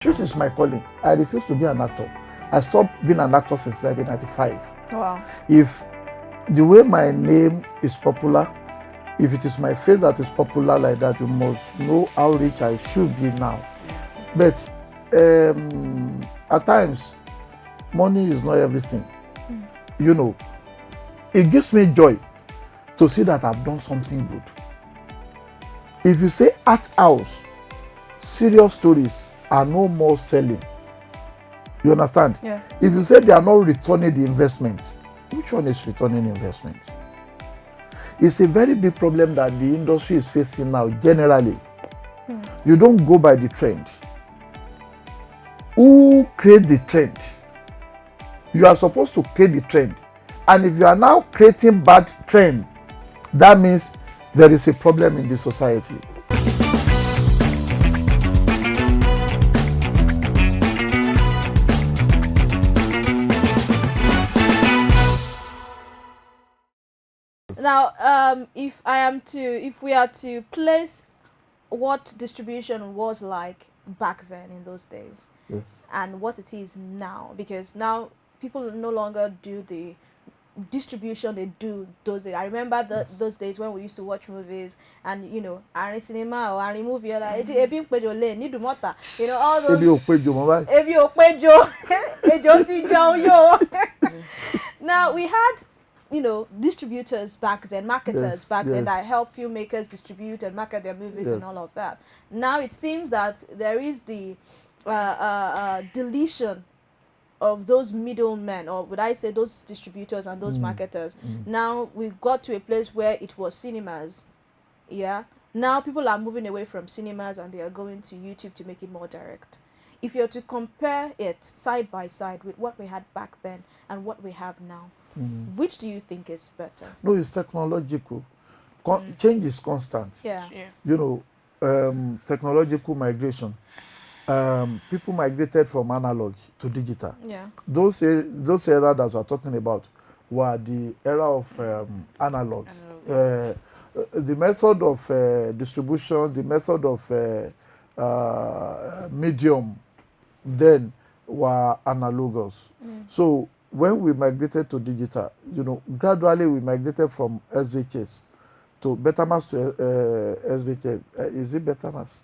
This is my calling. I refuse to be an actor. I stopped being an actor since 1995. Wow. If the way my name is popular, if it is my face that is popular like that, you must know how rich I should be now. But at times, money is not everything. You know, it gives me joy to see that I've done something good. If you say art house, serious stories are no more selling. You understand? Yeah. If you say they are not returning the investment, which one is returning investment? It's a very big problem that the industry is facing now generally. You don't go by the trend. Who create the trend? You are supposed to create the trend. And if you are now creating bad trend, that means there is a problem in the society. Now, if we are to place what distribution was like back then in those days, Yes. and what it is now, because now people no longer do the distribution they do those days. I remember those days when we used to watch movies, and Ari cinema or Ari movie, like ebi npejo le ni dumota, all those ebi opejo ejo ti jẹun yo. Now we had distributors back then, marketers back then, that help filmmakers distribute and market their movies and all of that. Now it seems that there is the deletion of those middlemen, or would I say those distributors and those marketers. Now we got to a place where it was cinemas. Yeah. Now people are moving away from cinemas and they are going to YouTube to make it more direct. If you're to compare it side by side with what we had back then and what we have now, which do you think is better? No, it's technological. Change is constant. Yeah. Technological migration. People migrated from analog to digital. Yeah. Those era that we're talking about were the era of analog. The method of distribution, the method of medium then were analogous. So when we migrated to digital, gradually we migrated from SVHS to Betamax to SVHS. Is it Betamax?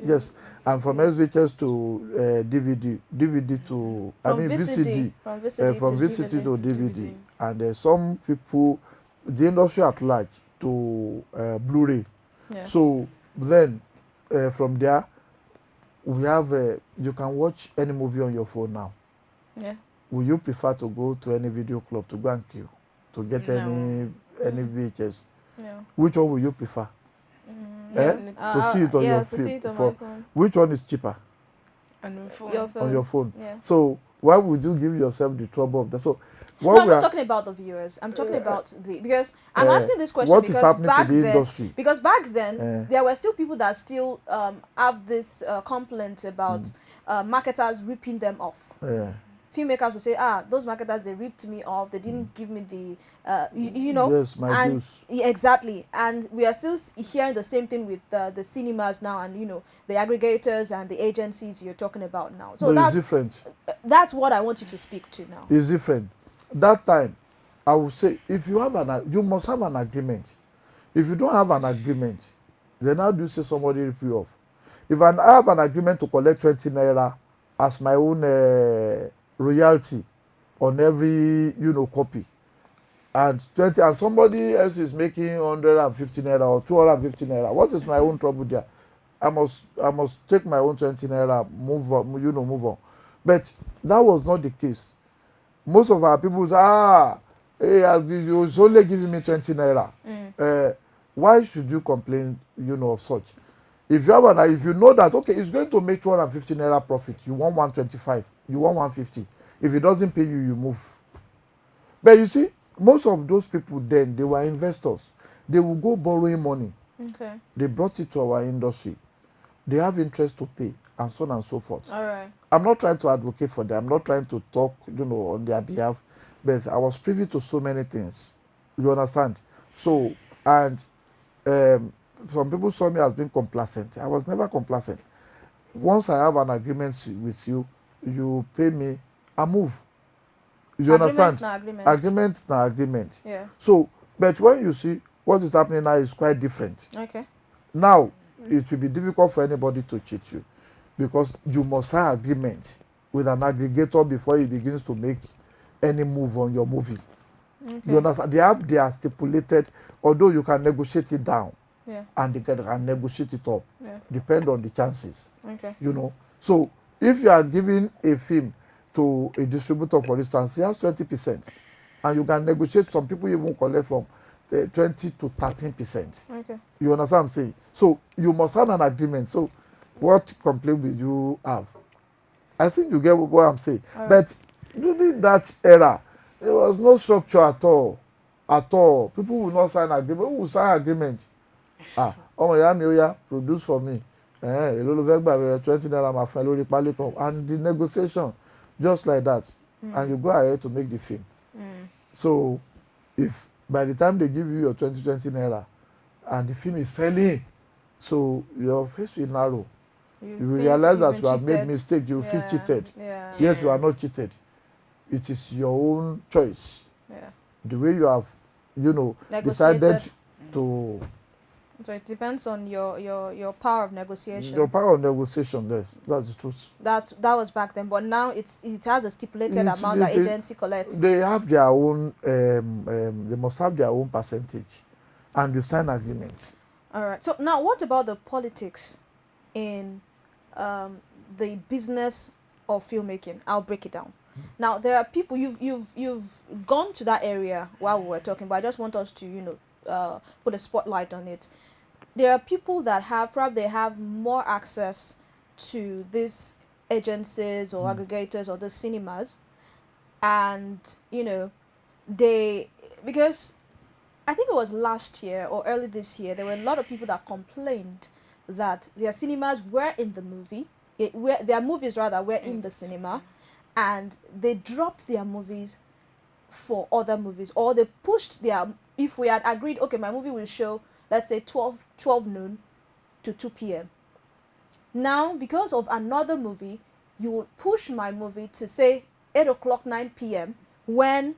Yes. And from SVHS to DVD, DVD to VCD, from VCD to DVD, and some people, the industry at large, to Blu-ray. Yeah. So then from there, we have you can watch any movie on your phone now. Yeah. Will you prefer to go to any video club to go and queue to get any VHS? Yeah. Which one will you prefer? To see it on your phone. Which one is cheaper? On your phone. On your phone. Yeah. So why would you give yourself the trouble of that? So no, I'm not talking about the viewers. I'm talking about because I'm asking this question because back then there were still people that still have this complaint about marketers ripping them off. Filmmakers will say, those marketers, they ripped me off. They didn't give me the, Yes, my dues. Exactly. And we are still hearing the same thing with the cinemas now, and the aggregators and the agencies you're talking about now. So it's different. That's what I want you to speak to now. It's different. That time, I would say, if you have you must have an agreement. If you don't have an agreement, then how do you say somebody rip you off? If I have an agreement to collect 20 naira as my own royalty on every copy, and somebody else is making 150 naira or 250 naira, what is my own trouble there? I must take my own 20 naira, move on. But that was not the case. Most of our people say, hey, you only giving me 20 naira. Why should you complain of such? If you have if you know that it's going to make 250 naira profit, you want 125, you want 150. If it doesn't pay you, you move. But you see, most of those people then, they were investors. They will go borrowing money. Okay. They brought it to our industry. They have interest to pay, and so on and so forth. All right. I'm not trying to advocate for them. I'm not trying to talk, on their behalf. But I was privy to so many things. You understand? So, and some people saw me as being complacent. I was never complacent. once I have an agreement with you, you pay me, I move. You Agreements understand? na agreement. Agreement na agreement. Yeah. So, but when you see what is happening now is quite different. Okay. Now, it will be difficult for anybody to cheat you because you must sign agreement with an aggregator before he begins to make any move on your movie. Okay. You understand? They are stipulated, although you can negotiate it down Yeah. and they can negotiate it up. Yeah. Depend on the chances. Okay. You know. So if you are giving a film to a distributor, for instance, he has 20%, and you can negotiate. Some people even collect from 20 to 13%. Okay. You understand what I'm saying? So you must have an agreement. So what complaint will you have? I think you get what I'm saying. All right. But during that era, there was no structure at all. At all. People will not sign agreement. Who will sign agreement? Ọmọ ìyá mi ó yá produce for me. Èló ló fẹ́ gbà bẹ̀rẹ̀ 20 naira máa fẹ́ lórí pálí kan. And the negotiation just like that. And you go ahead to make the film. So if by the time they give you your 20 naira and the film is selling, so your face will narrow. You will realize that you have made mistake. You feel cheated. Yeah. Yes, you are not cheated. It is your own choice. Yeah. The way you have, decided to. So it depends on your power of negotiation. Your power of negotiation, yes, that's the truth. That was back then, but now it has a stipulated amount that agency collects. They have their own. They must have their own percentage, and you sign agreement. All right. So now, what about the politics in the business of filmmaking? I'll break it down. Now there are people you've gone to that area while we were talking, but I just want us to put a spotlight on it. There are people that probably have more access to these agencies or aggregators or the cinemas, and because I think it was last year or early this year, there were a lot of people that complained that their cinemas were in the movie, their movies rather were in the cinema, and they dropped their movies for other movies, or they pushed if we had agreed, okay, my movie will show, let's say 12 noon to 2 p.m. Now, because of another movie, you will push my movie to say 8 o'clock, 9 p.m. when,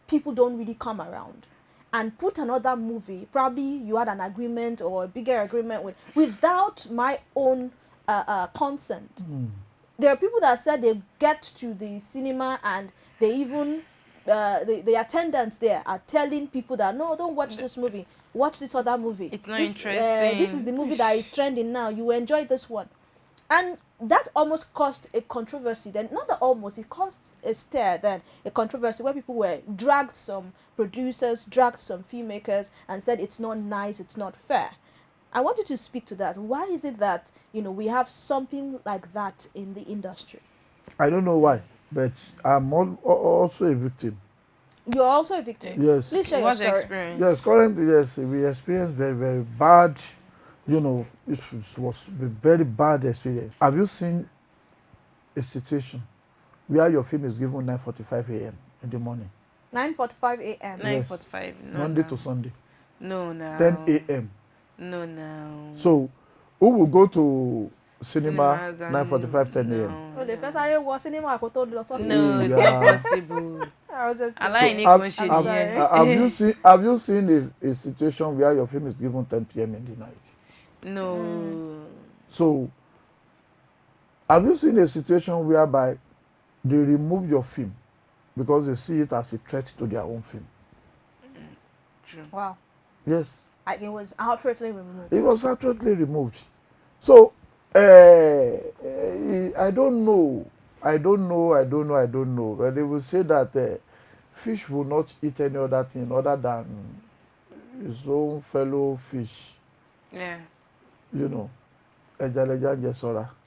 people don't really come around, and put another movie, probably you had an agreement or a bigger agreement without my own consent. There are people that said they get to the cinema and they even the attendants there are telling people that no, don't watch this movie, watch this other movie. It's not interesting. This is the movie that is trending now. You will enjoy this one. And that almost caused a controversy. Then not that almost, it caused a stir, then a controversy where people dragged some producers, dragged some filmmakers, and said it's not nice, it's not fair. I want you to speak to that. Why is it that we have something like that in the industry? I don't know why, but I'm also a victim. You're also a victim. Yes. Please share your story. Experience? Yes, currently, yes, we experienced very, very bad. It was a very bad experience. Have you seen a situation where your film is given 9:45 a.m. in the morning? 9:45 a.m. 9:45. No, Monday to Sunday. No, no. 10 a.m. No, no. So, who will go to cinema Cinemas and 9:45, 10 a.m.? Oh, the first I was cinema, I could tell you something. No, it's Yeah. not possible. I was just Have you seen a situation where your film is given 10 p.m. in the night? No. So, have you seen a situation whereby they remove your film because they see it as a threat to their own film? True. Wow. Yes. It was outrightly removed. It was outrightly removed. So, I don't know. But they will say that fish will not eat any other thing other than his own fellow fish. Yeah.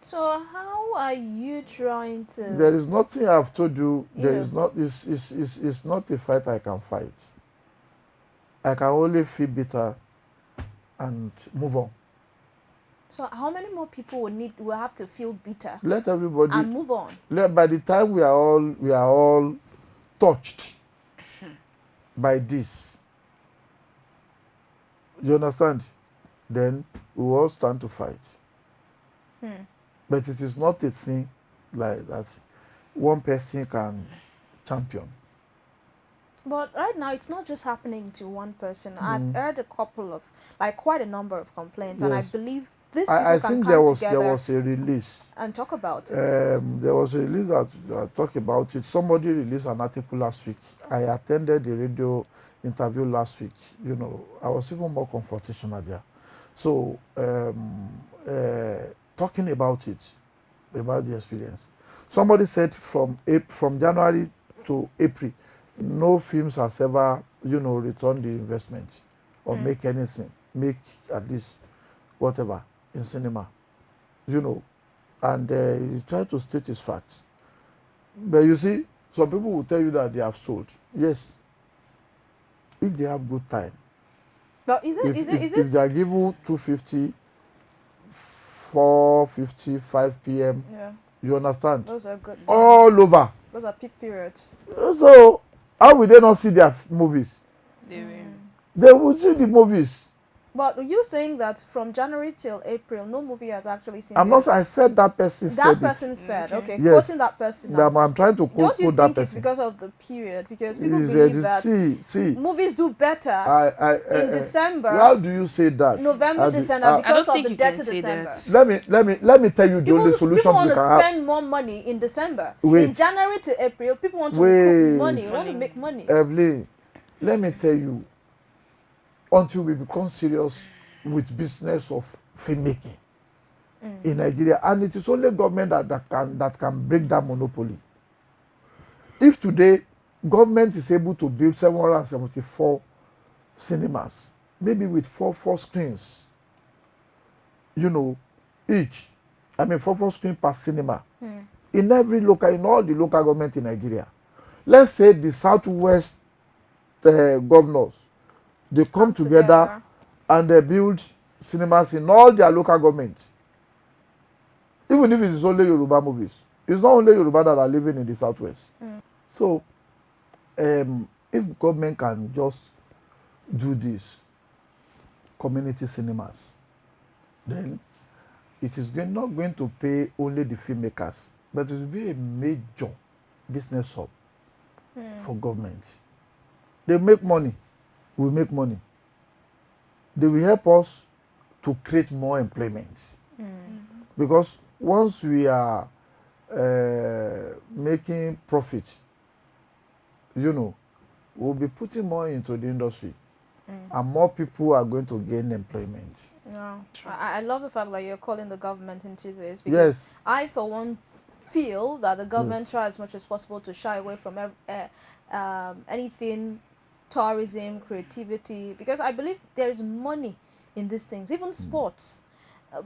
So how are you trying to? There is nothing I've told you. There is not. It's not a fight I can fight. I can only feel bitter and move on. So how many more people will have to feel bitter? Let everybody and move on. By the time we are all touched by this, you understand? Then we will all stand to fight. But it is not a thing like that one person can champion. But right now, it's not just happening to one person. I've Mm. heard a couple of, like, quite a number of complaints, and I Yes. believe these people I can think come there was together a release. and talk about it. There was a release that talked about it. Somebody released an article last week. I attended the radio interview last week. You know, I was even more confrontational there. So talking about it, about the experience. Somebody said from January to April, no films has ever, you know, returned the investment or make anything, make at least whatever in cinema, you know, and he tried to state his facts. But you see, some people will tell you that they have sold. Yes, if they have good time. But is If it they are given 250, 4:50, 5 p.m., yeah, you understand? those are good times. All over. Those are peak periods. So, how will they not see their movies? They will. They will see the movies. But you saying that from January till April, no movie has actually seen I'm their- not. I said that person that said person said, Okay. okay, Yes. quoting that person now. I'm trying to quote Don't you that think it's person. because of the period? Because people Is, believe that see, movies do better in December, how do you say that? November, As the- December, because don't of think the you debt can to say December. that. let me tell you the People, only solution people want we to can have. spend more money in December. Wait. In January to April, people want to Wait. recoup money, want to make money. Evelyn, let me tell you, until we become serious with business of filmmaking in Nigeria, and it is only government that can break that monopoly. If today government is able to build 774 cinemas, maybe with four screens, you know, each, I mean four screens per cinema, in all the local government in Nigeria. Let's say the Southwest governors, they come together and they build cinemas in all their local governments. Even if it is only Yoruba movies, it's not only Yoruba that are living in the Southwest. So, if government can just do this, community cinemas, then it is not going to pay only the filmmakers, but it will be a major business hub for government. They make money, we make money. They will help us to create more employment. Because once we are making profit, you know, we'll be putting more into the industry and more people are going to gain employment. No, I love the fact that you're calling the government into this, because Yes. I, for one, feel that the government try as much as possible to shy away from anything tourism, creativity, because I believe there is money in these things, even sports.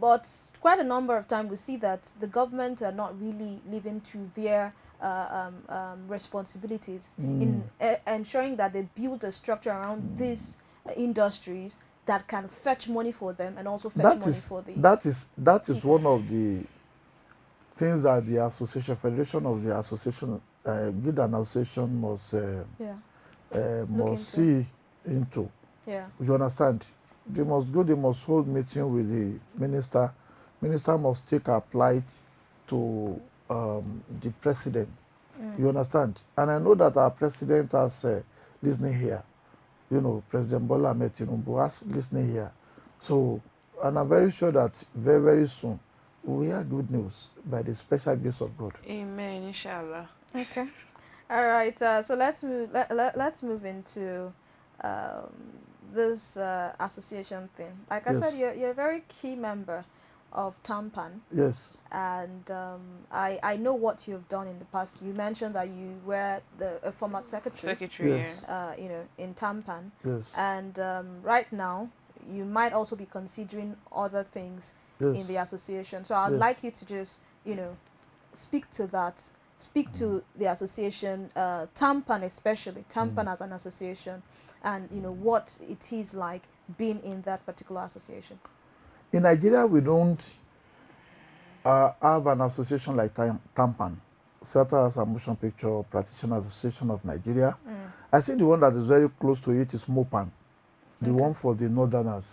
But quite a number of times we see that the government are not really living to their responsibilities in ensuring that they build a structure around these industries that can fetch money for them and also fetch money for the that is one of the things that the association, federation of the association, Guild and Association must see into. Yeah. You understand? They must hold meeting with the minister. Minister must take a plight to the president. You understand? And I know that our president has listening here. You know, President Bola Ahmed Tinubu has listening here. So, and I'm very sure that very, very soon we hear good news by the special grace of God. Amen, inshallah. Okay. All right. So let's move. Let's move into this association thing. Like I Yes. said, you're a very key member of Tampan, Yes. and I know what you've done in the past. You mentioned that you were a former secretary. Yes. You know, in Tampan, Yes. and right now you might also be considering other things Yes. in the association. So I'd Yes. like you to just, you know, speak to that. Speak to the association, Tampan especially, Tampan as an association, and you know what it is like being in that particular association. In Nigeria, we don't have an association like Tampan, Theatres and Motion Picture Practitioners Association of Nigeria. I think the one that is very close to it is Mopan, the one for the Northerners.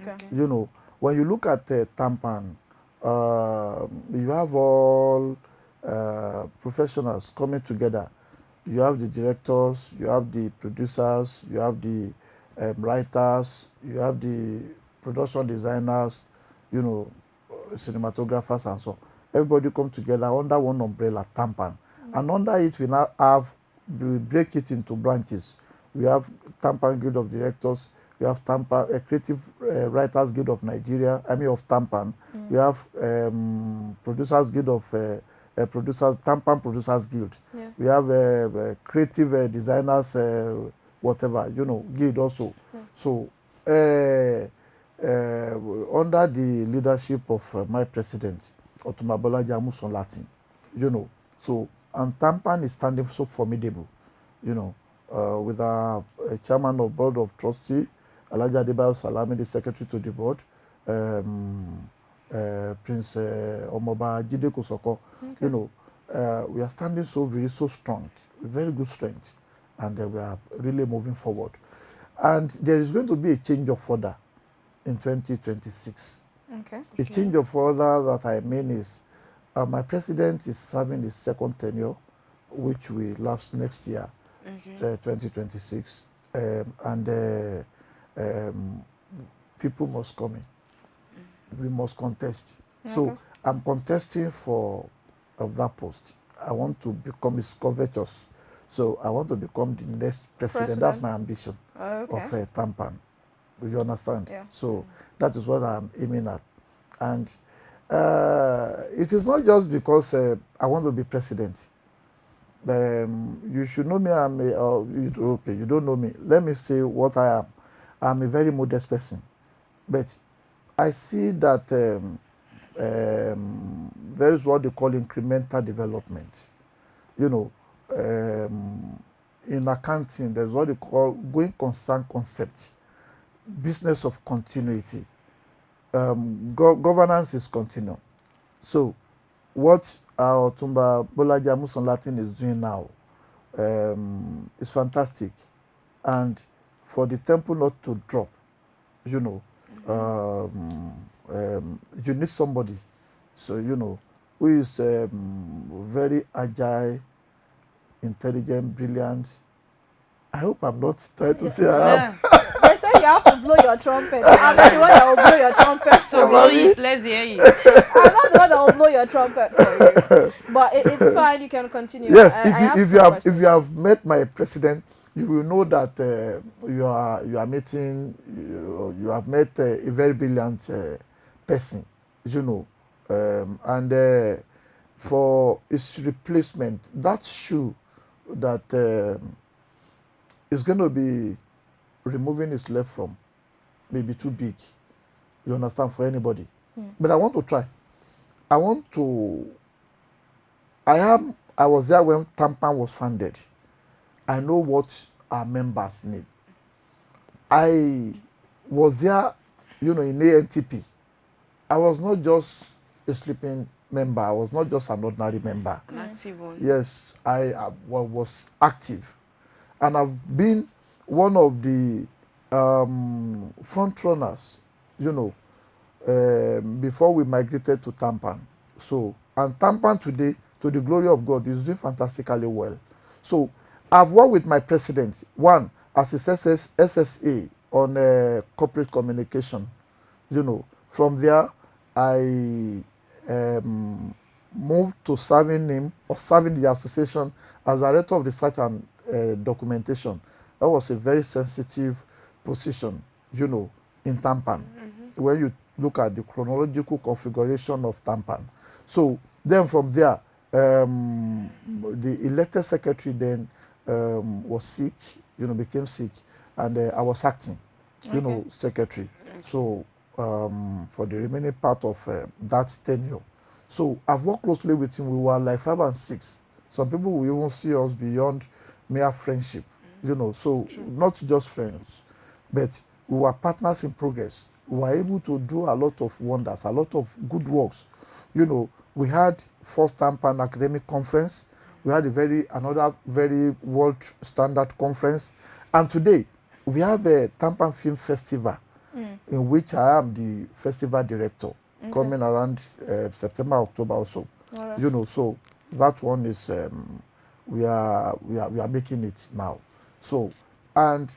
Okay. You know, when you look at Tampan, You have all professionals coming together. You have the directors, you have the producers, you have the writers, you have the production designers, you know, cinematographers and so on. Everybody come together under one umbrella, tampan. And under it, we now have, we break it into branches. We have Tampan Guild of Directors, we have Tampan Creative Writers Guild of Nigeria, I mean of Tampan. We have Producers Guild of Producers, Tampan Producers Guild. Yeah. We have Creative Designers, whatever, you know, guild also. So under the leadership of my president, Otumba Jamuson Latin, you know, so, and Tampan is standing so formidable, you know, with our chairman of board of trustee, Alhaji Adebayo Salami, the secretary to the board, Prince Omoba Jide Kosoko, you know, we are standing so strong, very good strength, and we are really moving forward. And there is going to be a change of order in 2026. Okay. A change of order that I mean is my president is serving his second tenure, which will lapse next year, 2026. And people must come in. We must contest. So I'm contesting for that post. I want to become his covetous. So I want to become the next president. That's my ambition of Tampan. Do you understand? Yeah. So that is what I'm aiming at. And it is not just because I want to be president. You should know me. Okay, you don't know me. Let me say what I am. I'm a very modest person. But I see that there is what they call incremental development. You know, in accounting, there's what they call going concern concept, business of continuity. Governance is continuum. So, what our Otumba Bolaji Amusan Latin is doing now is fantastic. And for the temple not to drop, you know, you need somebody, so you know, who is very agile, intelligent, brilliant. I hope I'm not trying to say I am. They say you have to blow your trumpet. I'm not the one that will blow your trumpet. So blow it, let's hear you. I'm not the one that will blow your trumpet for you. But it's fine. You can continue. Yes, I if you have met my president, you will know that you are meeting. You have met a very brilliant person, you know, and for his replacement, that shoe that is going to be removing his leg from may be too big. You understand, for anybody. But I want to try. I was there when Tampan was founded. I know what our members need. I was there, you know, in ANTP. I was not just a sleeping member. I was not just an ordinary member. An active one. Yes, I was active. And I've been one of the front runners, you know, before we migrated to Tampan. So, and Tampan today, to the glory of God, is doing fantastically well. So, I've worked with my president, one, as his SSA on corporate communication. You know, from there, I moved to serving the association as director of research and documentation. That was a very sensitive position, you know, in Tampan, when you look at the chronological configuration of Tampan. So then from there, the elected secretary then was sick, you know, became sick, and I was acting, you know, secretary. So for the remaining part of that tenure. So I've worked closely with him. We were like 5 and 6. Some people will even see us beyond mere friendship, you know, so not just friends, but we were partners in progress. We were able to do a lot of wonders, a lot of good works. You know, we had first Tampan academic conference. We had another very world standard conference. And today, we have a Tampan Film Festival, in which I am the festival director. coming around September, October also. All right. You know, so that one is we are making it now. So and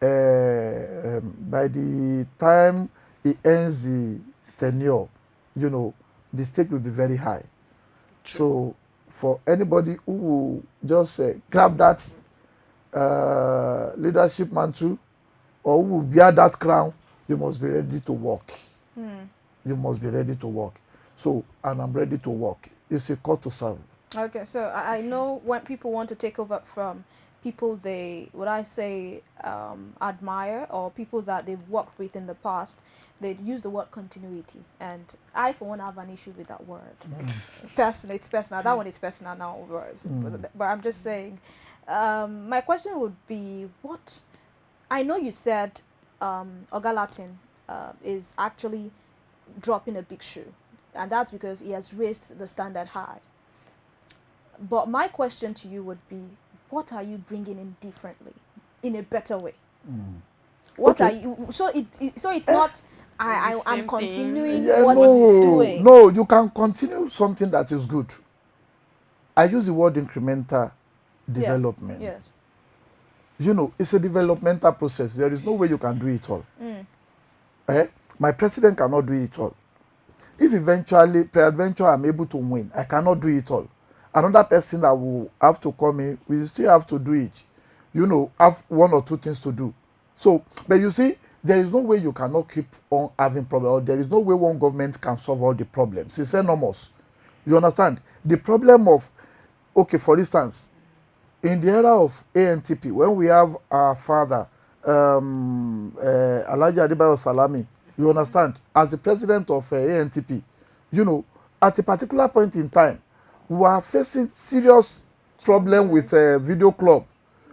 by the time it ends the tenure, you know, the stake will be very high. So for anybody who will just grab that leadership mantle or who will bear that crown, you must be ready to work. You must be ready to work. So, and I'm ready to work. It's a call to serve. Okay, so I know when people want to take over from people they, what I say, admire, or people that they've worked with in the past, they use the word continuity. And I, for one, have an issue with that word. Personally, it's personal. That one is personal now. But I'm just saying, my question would be, what, I know you said Oga Latin is actually dropping a big shoe. And that's because he has raised the standard high. But my question to you would be, what are you bringing in differently, in a better way? What are you? So it's not. I'm same continuing Yeah, what no, he's doing. no, you can continue something that is good. I use the word incremental development. Yes. You know, it's a developmental process. There is no way you can do it all. My president cannot do it all. If eventually, peradventure, I'm able to win, I cannot do it all. Another person that will have to come in, we still have to do it. You know, have one or two things to do. So, but you see, there is no way you cannot keep on having problems. Or there is no way one government can solve all the problems. It's enormous. You understand? The problem of, okay, for instance, in the era of ANTP, when we have our father, Alhaji Adebayo Salami, you understand, as the president of ANTP, you know, at a particular point in time, we were facing serious problem with video club,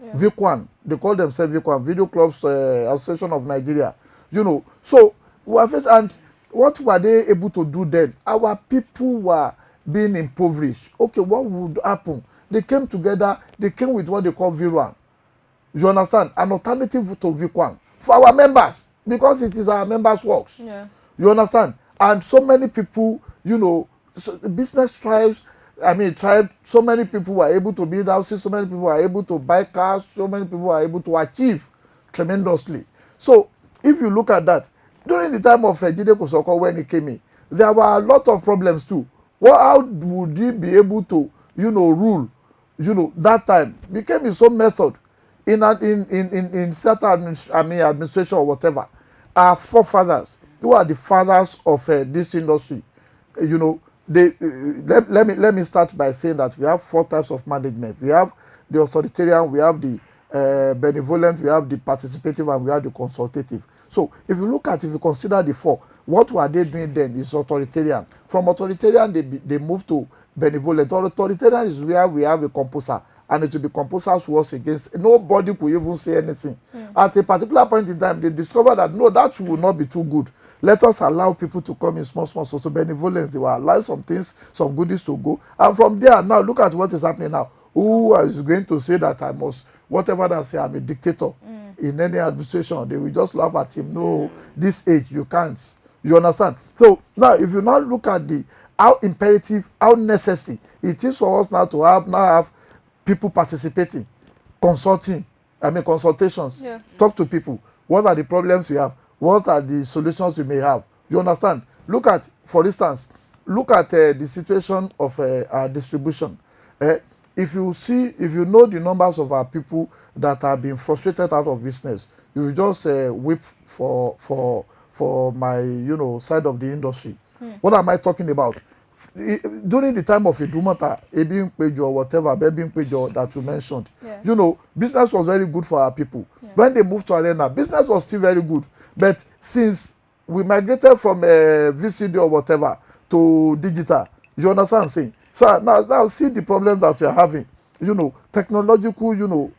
VIC1. They call themselves VIC1, Video Clubs Association of Nigeria. You know, so we were facing, and what were they able to do then? Our people were being impoverished. Okay, what would happen? They came together, they came with what they call V1. You understand? An alternative to VIC1 for our members, because it is our members' works. Yeah. You understand? And so many people, you know, so business tribes, so many people were able to build houses, so many people were able to buy cars, so many people were able to achieve tremendously. So, if you look at that, during the time of Jide Kosoko when he came in, there were a lot of problems too. Well, how would he be able to, you know, rule, you know, that time? Became his own method in certain administration or whatever. Our forefathers, who are the fathers of this industry, you know, let me start by saying that we have 4 types of management. We have the authoritarian, we have the benevolent, we have the participative, and we have the consultative. So if you consider the 4, what were they doing then is authoritarian. From authoritarian, they move to benevolent. Authoritarian is where we have a composer, and it will be composers works against. Nobody could even say anything. At a particular point in time, they discovered that no, that will not be too good. Let us allow people to come in small. So benevolence, they will allow some things, some goodies to go. And from there, now look at what is happening now. Who is going to say that I must, whatever they say, I'm a dictator in any administration? They will just laugh at him. No, this age, you can't. You understand? So now, if you now look at how imperative, how necessary it is for us now to have people participating, consultations, talk to people. What are the problems we have? What are the solutions we may have? You understand? Look at, for instance, the situation of our distribution. If you know the numbers of our people that have been frustrated out of business, you will just weep for my, you know, side of the industry. What am I talking about? During the time of Idumota, Ebin Pejo or whatever, Ebin Pejo that you mentioned, you know, business was very good for our people. When they moved to Arena, business was still very good. But since we migrated from VCD or whatever to digital, you understand what I'm saying? So now see the problem that we are having, you know, technological, you know,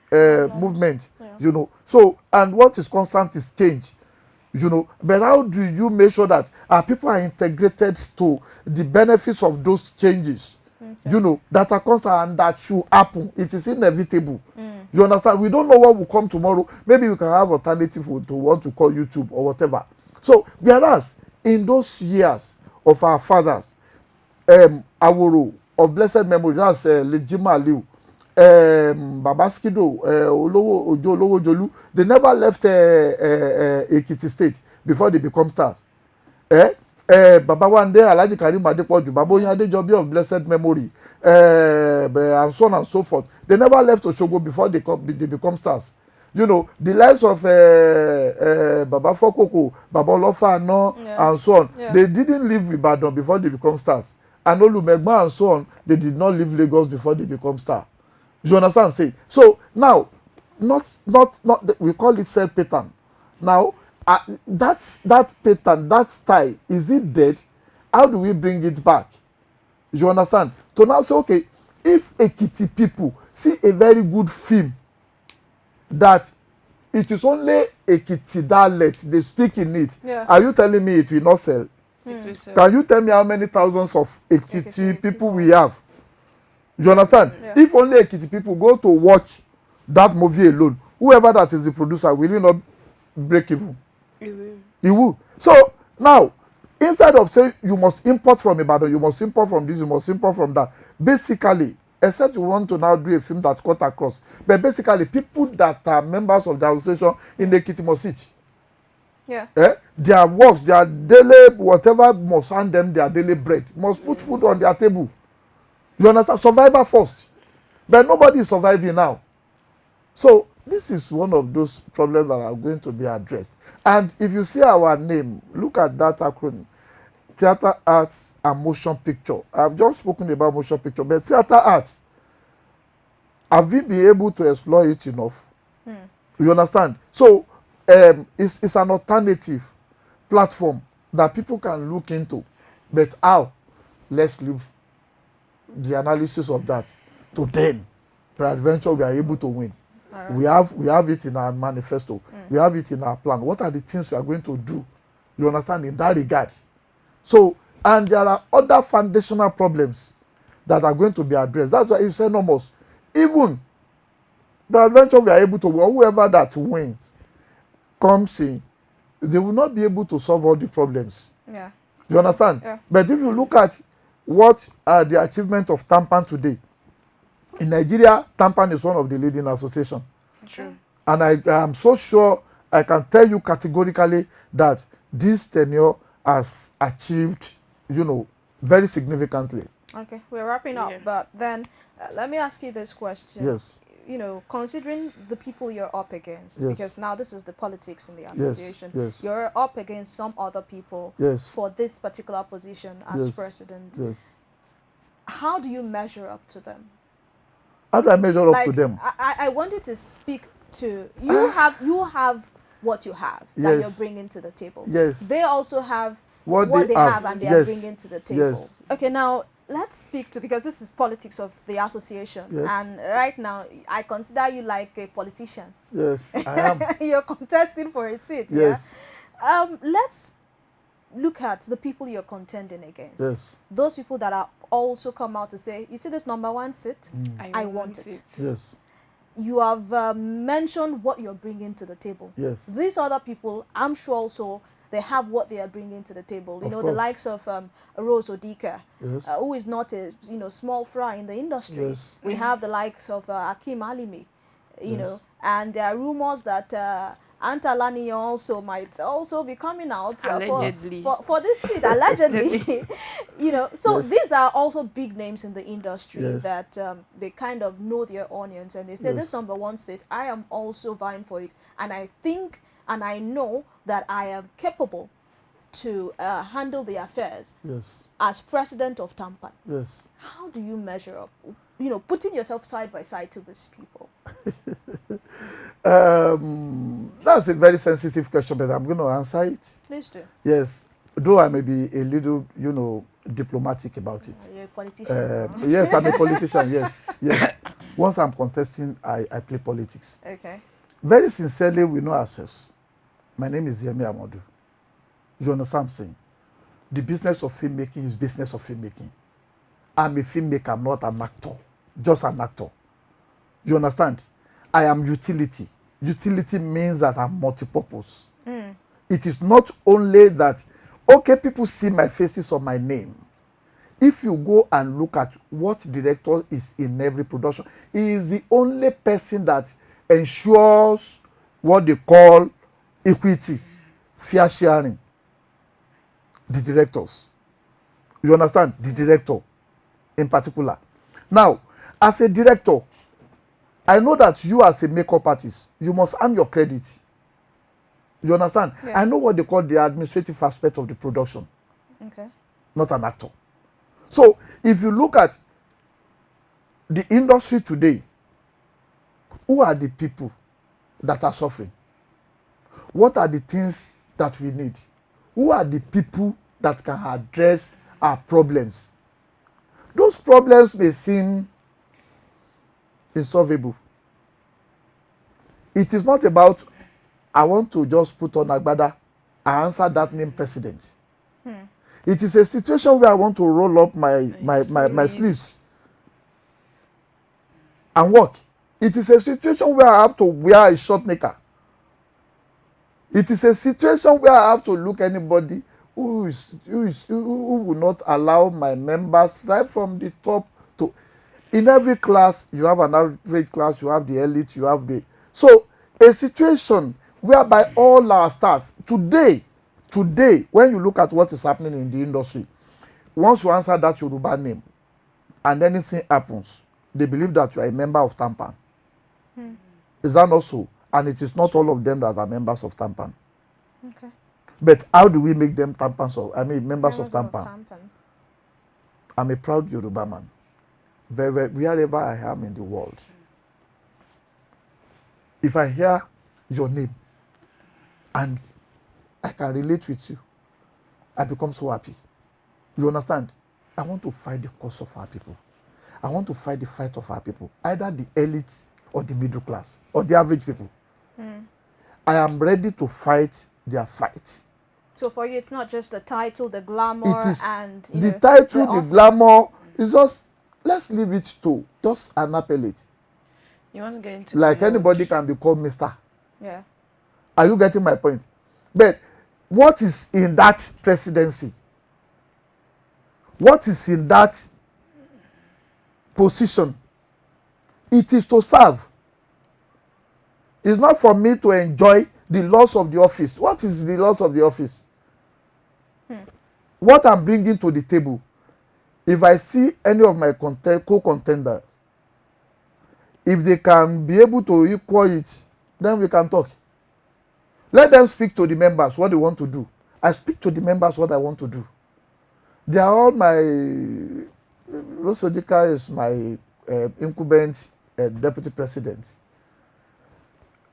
movement, you know. So, and what is constant is change, you know. But how do you make sure that our people are integrated to the benefits of those changes, you know, that are constant and that should happen? It is inevitable. You understand? We don't know what will come tomorrow. Maybe we can have alternative to what to call YouTube or whatever. So, whereas in those years, of our fathers, Aworo of blessed memory, that's Lejima Aliu, Baba Skido, Ojo Olowo Jolu, they never left Ekiti State before they become stars. Baba Wande, Alhaji Karim Adepoju, Baba Oyin Adejobi of blessed memory, and so on and so forth. They never left Osogbo before they become stars. You know, the lives of Baba Fokoko, Baba Olofano, and so on. Yeah. They didn't leave Ibadan before they become stars. And Olumegba and so on, they did not leave Lagos before they become stars. You understand? Say so now, not we call it self pattern. Now, that pattern, that style, is it dead? How do we bring it back? You understand? To now say, okay, if Ekiti people see a very good film that it is only Ekiti dialect they speak in it, are you telling me it will not sell? It will sell. Can you tell me how many thousands of Ekiti Ekiti people we have? You understand? Yeah. If only Ekiti people go to watch that movie alone, whoever that is the producer, will you not break even? It will. You will. So now, instead of saying you must import from Ibadan, you must import from this, you must import from that, basically, except you want to now do a film that cut across, but basically, people that are members of the association in Ekiti must eat. Yeah. Their works, their daily whatever must hand them their daily bread, must put food on their table. You understand? Survivor first. But nobody is surviving now. So this is one of those problems that are going to be addressed. And if you see our name, look at that acronym: theater arts and motion picture. I've just spoken about motion picture, but theater arts, have we been able to explore it enough? You understand? So it's an alternative platform that people can look into. But how? Let's leave the analysis of that to them. Peradventure, we are able to win. Right. We have it in our manifesto. We have it in our plan. What are the things we are going to do? You understand, in that regard? So, and there are other foundational problems that are going to be addressed. That's why it's enormous. Even peradventure, we are able to, whoever that wins comes in, they will not be able to solve all the problems. Yeah. You understand? Yeah. But if you look at what are the achievement of tampan today, in Nigeria, tampan is one of the leading associations. True. And I am so sure I can tell you categorically that this tenure has achieved, you know, very significantly. Okay, we're wrapping up, Yeah. but then let me ask you this question. Yes. You know, considering the people you're up against, Yes. because now this is the politics in the association, yes. you're up against some other people Yes. for this particular position as Yes. president. Yes. How do you measure up to them? How do I measure up Like, to them? I wanted to speak to you. You have what you have that Yes. you're bringing to the table. Yes. They also have What they they have have. and they are Yes. bringing to the table. Yes. Okay, now let's speak to, because this is politics of the association, Yes. and right now I consider you like a politician. Yes, I am. You're contesting for a seat. Yes. Yeah. Let's look at the people you're contending against. Yes. Those people that are also come out to say, you see this number one seat, I want it. Yes. You have mentioned what you're bringing to the table. Yes. These other people, I'm sure also they have what they are bringing to the table. You Of know, course. the likes of Rose Odika, Yes. who is not a small fry in the industry. Yes. We have the likes of Akim Alimi, you Yes. know, and there are rumors that Antalani also might also be coming out Allegedly. for this seat, allegedly. You know, so Yes. these are also big names in the industry Yes. that they kind of know their onions, and they say, Yes. this number one seat, I am also vying for it, and I think and I know that I am capable to handle the affairs Yes. as president of Tampan. Yes. How do you measure up, you know, putting yourself side by side to these people? That's a very sensitive question, but I'm going to answer it. Please do. Yes, though I may be a little, you know, diplomatic about it. You're a politician. now. Yes, I'm a politician. Yes, yes. Once I'm contesting, I play politics. Okay. Very sincerely, we know ourselves. My name is Yemi Amodu. You understand what I'm saying? The business of filmmaking is business of filmmaking. I'm a filmmaker, not an actor. Just an actor. You understand? I am utility. Utility means that I'm multi-purpose. It is not only that, Okay, people see my faces or my name. If you go and look at what director is in every production, he is the only person that ensures what they call equity, fair sharing. The directors. You understand? The director in particular. Now, as a director, I know that you as a makeup artist, you must earn your credit. You understand? Yeah. I know what they call the administrative aspect of the production, Okay. not an actor. So, if you look at the industry today, who are the people that are suffering? What are the things that we need? Who are the people that can address our problems? Those problems may seem insolvable. It is not about, I want to just put on agbada and answer that name president. It is a situation where I want to roll up my sleeves and work. It is a situation where I have to wear a short knicker. It is a situation where I have to look anybody who will not allow my members right from the top to. In every class, you have an average class, you have the elite, you have the. So a situation whereby all our stars today, when you look at what is happening in the industry, once you answer that Yoruba name and anything happens, they believe that you are a member of tampan. Is that not so? And it is not all of them that are members of tampan. Okay. But how do we make them members of tampan? I'm a proud Yoruba man. Wherever I am in the world. If I hear your name and I can relate with you, I become so happy. You understand? I want to fight the cause of our people. I want to fight the fight of our people, either the elite or the middle class or the average people. I am ready to fight their fight. So for you, it's not just the title, the glamour, It is and the title, the office. glamour. Is just, let's leave it to just an appellate. You want to get into Like the mood. anybody can be called Mr. Yeah. Are you getting my point? But what is in that presidency? What is in that position? It is to serve. It's not for me to enjoy the loss of the office. What is the loss of the office? What I'm bringing to the table, if I see any of my co-contender, if they can be able to equal it, then we can talk. Let them speak to the members what they want to do. I speak to the members what I want to do. They are all my. Rosodika is my incumbent deputy president.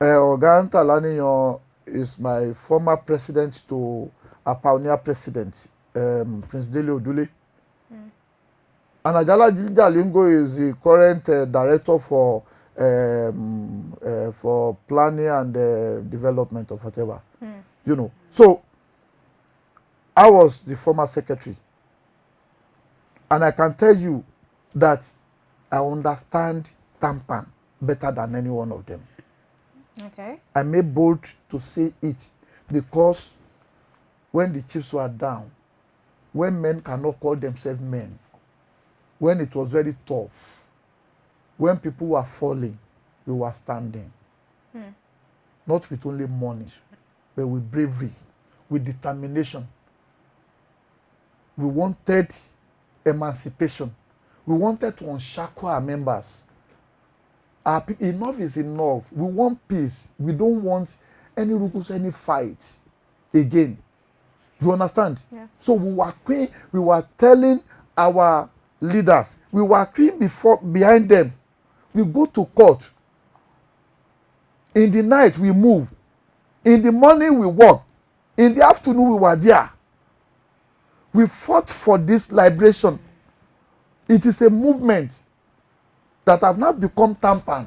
Ogan Talaniyo is my former president to a pioneer president, Prince Dele Odule. And Ajala Jalingo is the current director for planning and development of whatever. You know. So I was the former secretary. And I can tell you that I understand tampan better than any one of them. Okay. I made bold to say it because when the chiefs were down, when men cannot call themselves men, when it was very tough, when people were falling, we were standing. Not with only money, but with bravery, with determination. We wanted emancipation. We wanted to unshackle our members. Enough is enough. We want peace. We don't want any rules, any fight again. You understand? Yeah. So we were telling our leaders, we were queuing behind them. We go to court. In the night we move. In the morning we walk. In the afternoon we were there. We fought for this liberation. It is a movement that have now become tampan.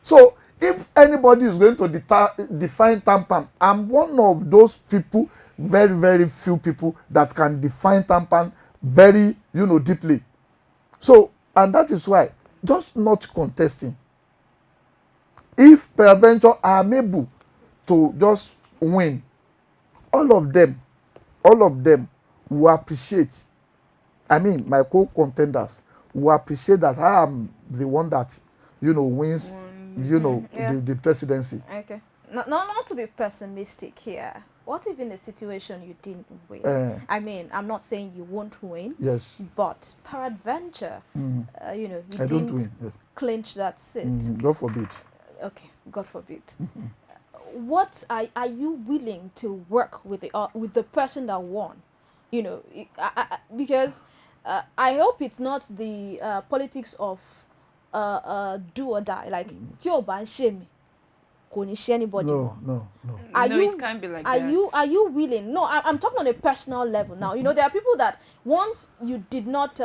So if anybody is going to define tampan, I'm one of those people, very, very few people that can define tampan very, deeply. So, and that is why, just not contesting. If peradventure I am able to just win, all of them all of them will appreciate. I mean, my co-contenders will appreciate that I am the one that, wins, Yeah. the presidency. Okay. Not to be pessimistic here. What if in a situation you didn't win? I mean, I'm not saying you won't win. Yes. But peradventure, you I don't didn't win. Yes. clinch that seat. God forbid. Okay, God forbid. What are you willing to work with the person that won? Because I hope it's not the politics of do or die. Like tí o bá ń ṣe mí, kò ní ṣe anybody more. No. It can't be like that. Are you willing? No, I'm talking on a personal level now. There are people that once you did not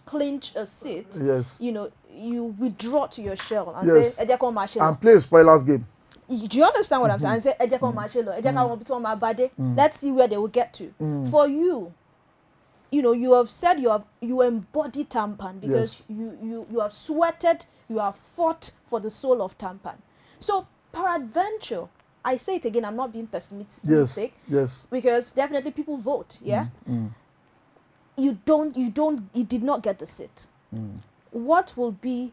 clinch a seat, Yes. you withdraw to your shell and Yes. say, "Ẹ jẹ́ kó máa ṣe lọ." And play a spoilers game. Do you understand what I'm saying? And say, "Ẹ jẹ́ kó máa ṣe lọ. Ẹ jẹ́ ká wọn bí tí wọ́n máa bá dé. Let's see where they will get to." For you, you have said you embody tampan because you have sweated, you have fought for the soul of tampan. So peradventure, I say it again, I'm not being pessimistic. Yes. Because definitely people vote, yeah? You did not get the seat. What will be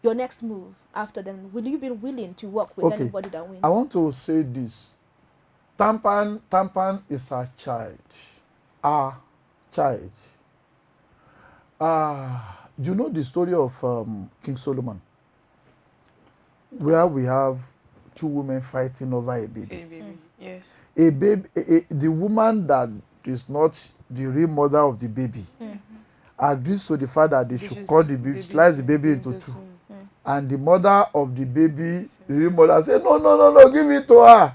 your next move after then? Will you be willing to work with anybody that wins? I want to say this. Tampan is our child. Our child. Do you know the story of King Solomon? Where we have two women fighting over a baby. A baby, yes. A baby, the woman that is not the real mother of the baby agrees to the fact that they should cut the baby, slice the baby into two. And the mother of the baby, the real mother, said, no, give it to her.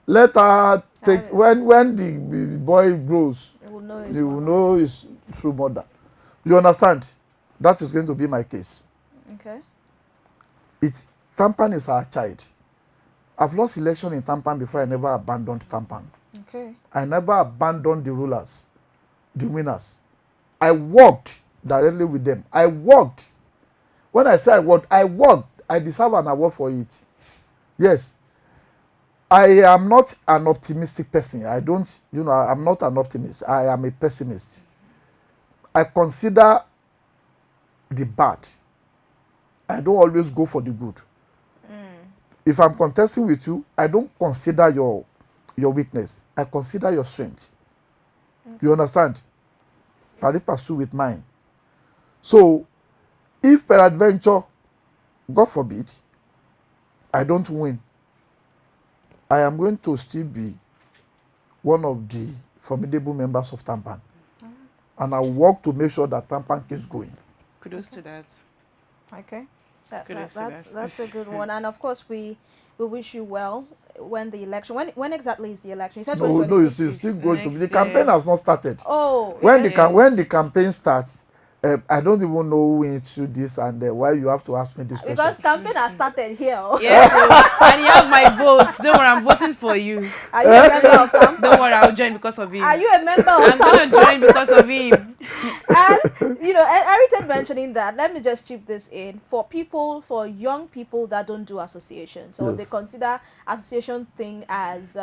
Let her take, when the boy grows, he will know his true mother. You understand? That is going to be my case. Okay. Tampan is our child. I've lost election in Tampan before. I never abandoned Tampan. Okay. I never abandoned the rulers, the winners. I worked directly with them. I worked. When I say I worked, I deserve an award for it. Yes. I am not an optimistic person. I'm not an optimist. I am a pessimist. I consider the bad. I don't always go for the good. If I'm contesting with you, I don't consider your weakness. I consider your strength. You understand? I pursue with mine. So, if peradventure, God forbid, I don't win, I am going to still be one of the formidable members of Tampan. And I work to make sure that Tampan keeps going. Kudos to that. Okay. That's a good one. And of course, we wish you well when the election. When exactly is the election? You said 2026. No, it's still going to be. The campaign has not started. Oh. When the campaign starts, I don't even know who into this and why you have to ask me this question. Because campaign has started here. Yes, and you have my votes. Don't worry, I'm voting for you. Are you a member of Tampan? Don't worry, I'll join because of him. Are you a member of I'm going to join because of him. And Heritage mentioning that, let me just chip this in for young people that don't do associations, or they consider association thing as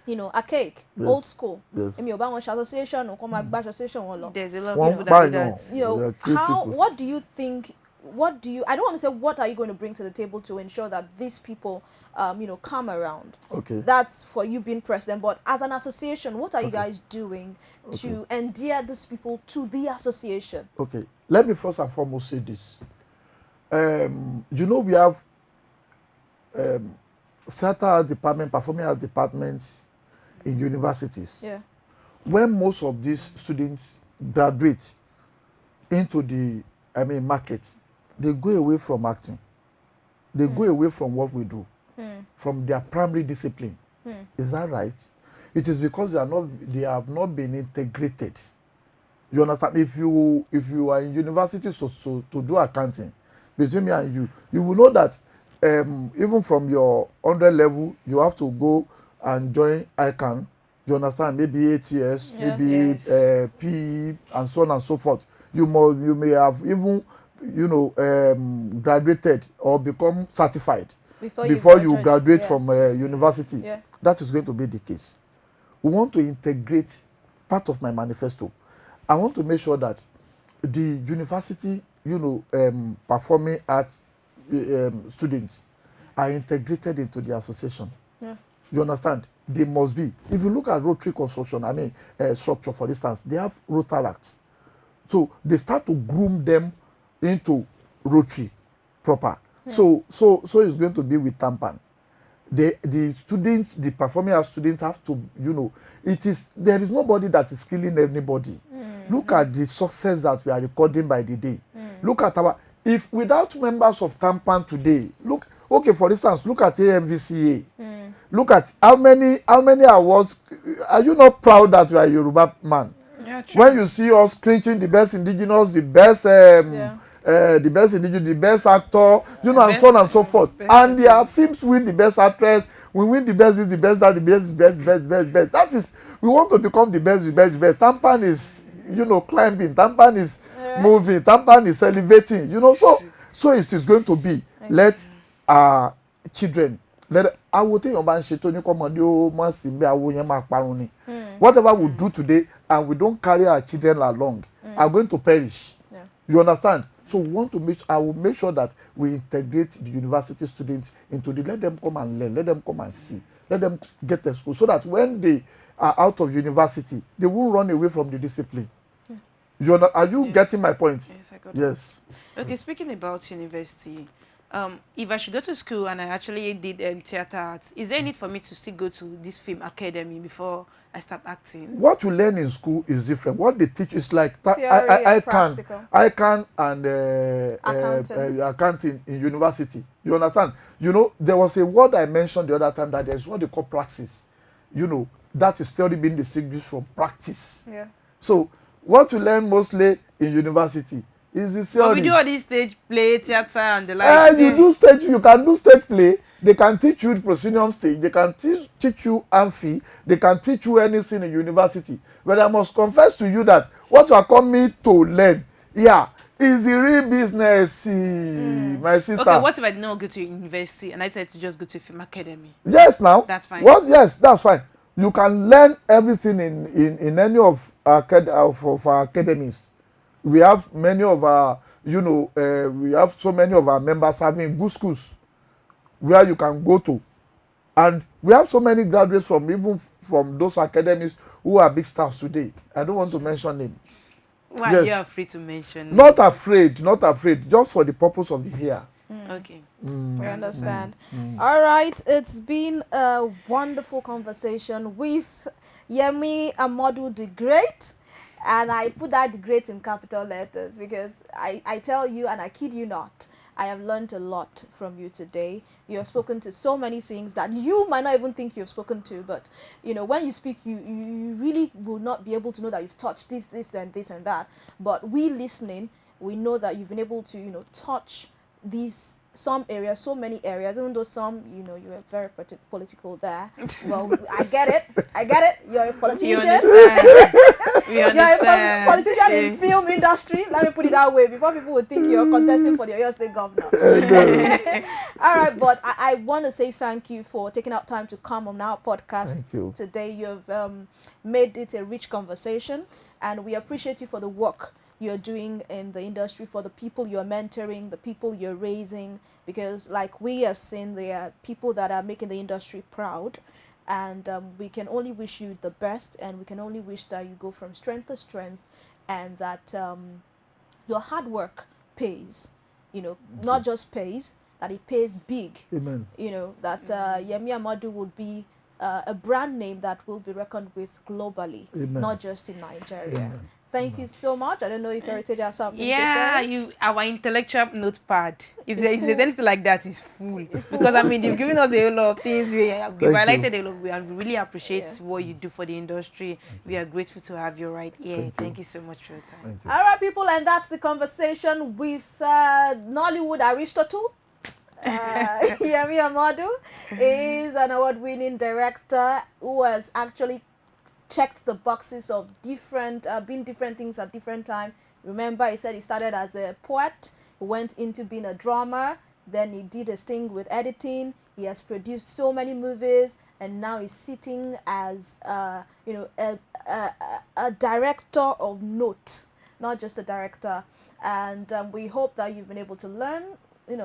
archaic, old school. Yes. There's a lot of people that do that. What do you think? I don't want to say what are you going to bring to the table to ensure that these people come around. Okay. That's for you being president, but as an association, what are you guys doing to endear these people to the association? Okay. Let me first and foremost say this. We have theater arts department, performing arts departments in universities. Yeah. When most of these students graduate into the market, they go away from acting. They go away from what we do, from their primary discipline. Is that right? It is because they have not been integrated. You understand? If you are in university to do accounting, between me and you will know that even from your 100 level, you have to go and join ICANN. You understand? Maybe ATS, maybe PE, and so on and so forth. You may have even graduated or become certified before you graduate from university. Yeah. That is going to be the case. We want to integrate part of my manifesto. I want to make sure that the university, performing art students are integrated into the association. Yeah. You understand? They must be. If you look at Rotary construction, structure, for instance, they have Rotaracts. So they start to groom them into Rotary proper. Yeah. So it's going to be with tampan. The students, the performing arts students have to, there is nobody that is killing anybody. Look at the success that we are recording by the day. Look at if without members of tampan today, for instance, look at AMVCA. Look at how many awards. Are you not proud that you are a Yoruba man? Yeah, true. When you see us clinching the best indigenous, the best indigenous, the best actor, and so on and so forth. And their films win the best actress. We win the best, the best, the best. That is, we want to become the best. Tampan is, climbing. Tampan is moving. Tampan is elevating. So it is going to be. Let our children. Whatever we do today and we don't carry our children along are going to perish. Yeah. You understand? So we want to I will make sure that we integrate the university students into let them come and learn, let them come and see, let them get exposed, so that when they are out of university, they won't run away from the discipline. Are you getting my point? Yes, I got Yes. it. Okay, speaking about university, if I should go to school and I actually did theater arts, is there a need for me to still go to this film academy before I start acting? What you learn in school is different. What they teach is like ICANN and accounting in university. You understand? There was a word I mentioned the other time that there's what they call praxis. That is still being distinguished from practice. Yeah. So what you learn mostly in university is the theory. But we do all this stage play, theater, and the like. You can do stage play. They can teach you the proscenium stage. They can teach you amphi. They can teach you anything in university. But I must confess to you that what you are coming to learn, is the real business, my sister. Okay, what if I did not go to university and I said to just go to film academy? Yes, now. That's fine. Yes, that's fine. You can learn everything in any of our academies. We have many of our, we have so many of our members having good schools where you can go to. And we have so many graduates even from those academies who are big stars today. I don't want to mention names. Why are you afraid to mention? Not afraid, just for the purpose of the here. Okay. We understand. All right, it's been a wonderful conversation with Yemi Amodu the Great. And I put that the great in capital letters because I tell you, and I kid you not, I have learned a lot from you today. You have spoken to so many things that you might not even think you've spoken to, but when you speak, you really will not be able to know that you've touched this and this and that. But we listening, we know that you've been able to touch these some areas, so many areas, even though some, you were very political there. Well, I get it. You're a politician. You understand. We You're understand. a politician in film industry. Let me put it that way before people would think you're contesting for the Oyo State governor. All right, but I want to say thank you for taking out time to come on our podcast today. You've made it a rich conversation, and we appreciate you for the work you're doing in the industry, for the people you're mentoring, the people you're raising, because like we have seen, there are people that are making the industry proud, and we can only wish you the best, and we can only wish that you go from strength to strength, and that your hard work pays, not just pays, that it pays big. Amen. That Yemi Amodu would be a brand name that will be reckoned with globally, not just in Nigeria. Amen. Thank you so much. I don't know if Heritage has something to say. Our intellectual notepad. If there's anything like that, it's full. Because you've given us a whole lot of things. We've highlighted a lot. We really appreciate what you do for the industry. We are grateful to have you right here. Thank you so much for your time. All right, people, and that's the conversation with Nollywood Aristotle. Yemi Amodu is an award-winning director who has actually checked the boxes of being different things at different time. Remember, he said he started as a poet, went into being a drummer, then he did a thing with editing. He has produced so many movies, and now he's sitting as a director of note, not just a director. And we hope that you've been able to learn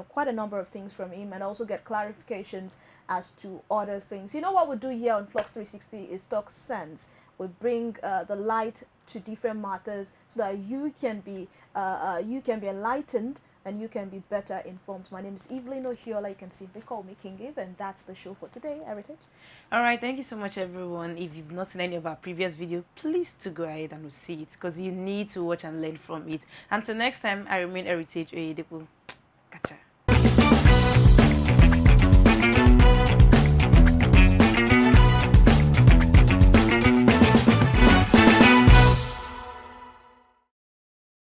quite a number of things from him, and also get clarifications as to other things. What we do here on Flux360 is talk sense. We bring the light to different matters so that you can be enlightened and you can be better informed. My name is Evelyn Ohiola. You can simply call me King Eve, and that's the show for today. Heritage. All right, thank you so much, everyone. If you've not seen any of our previous videos, please to go ahead and see it, because you need to watch and learn from it. Until next time, I remain Heritage Oyedepo.